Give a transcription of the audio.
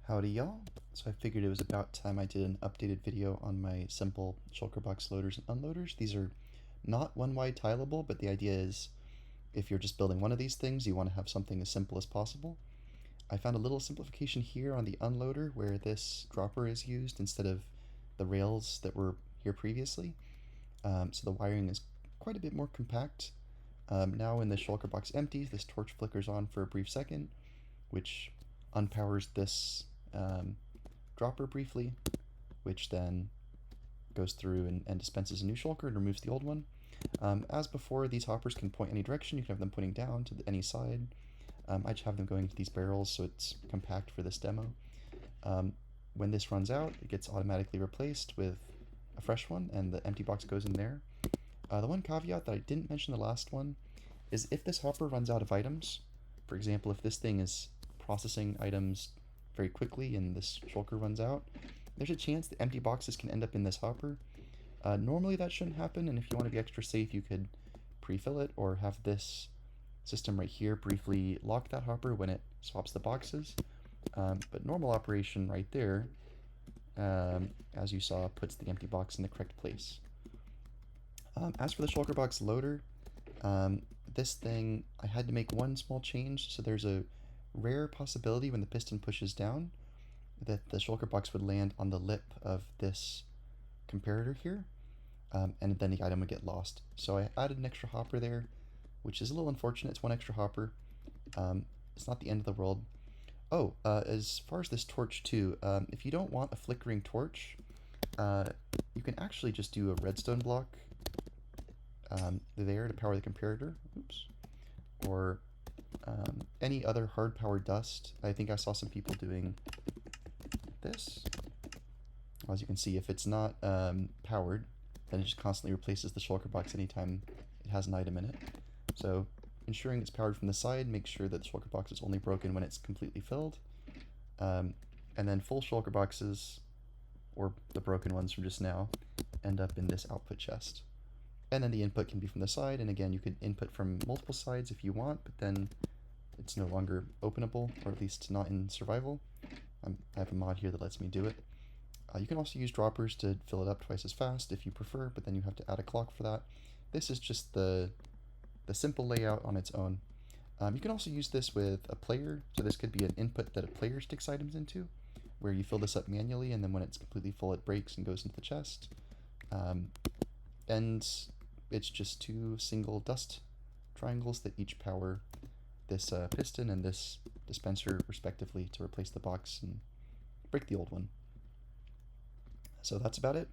Howdy y'all. So I figured it was about time I did an updated video on my simple shulker box loaders and unloaders. These are not one wide tileable, but the idea is if you're just building one of these things, you want to have something as simple as possible. I found a little simplification here on the unloader where this dropper is used instead of the rails that were here previously. So the wiring is quite a bit more compact. Now when the shulker box empties, this torch flickers on for a brief second, which unpowers this dropper briefly, which then goes through and dispenses a new shulker and removes the old one. As before, these hoppers can point any direction. You can have them pointing down to any side. I just have them going to these barrels so it's compact for this demo. When this runs out, it gets automatically replaced with a fresh one and the empty box goes in there. The one caveat that I didn't mention the last one is if this hopper runs out of items, for example, if this thing is processing items very quickly and this shulker runs out, there's a chance the empty boxes can end up in this hopper. Normally that shouldn't happen, and if you want to be extra safe, you could pre-fill it or have this system right here briefly lock that hopper when it swaps the boxes. But normal operation right there, as you saw, puts the empty box in the correct place. As for the shulker box loader, this thing, I had to make one small change, so there's a rare possibility when the piston pushes down that the shulker box would land on the lip of this comparator here, and then the item would get lost. So I added an extra hopper there, which is a little unfortunate. It's one extra hopper. It's not the end of the world. Oh, as far as this torch too, if you don't want a flickering torch, you can actually just do a redstone block there to power the comparator. Oops. Or any other hard power dust. I think I saw some people doing this. As you can see, if it's not powered, then it just constantly replaces the shulker box anytime it has an item in it. So ensuring it's powered from the side, make sure that the shulker box is only broken when it's completely filled. And then full shulker boxes, or the broken ones from just now, end up in this output chest. And then the input can be from the side, and again, you could input from multiple sides if you want, but then it's no longer openable, or at least not in survival. I have a mod here that lets me do it. You can also use droppers to fill it up twice as fast if you prefer, but then you have to add a clock for that. This is just the simple layout on its own. You can also use this with a player, so this could be an input that a player sticks items into, where you fill this up manually, and then when it's completely full it breaks and goes into the chest. And it's just two single dust triangles that each power this piston and this dispenser respectively to replace the box and break the old one. So that's about it.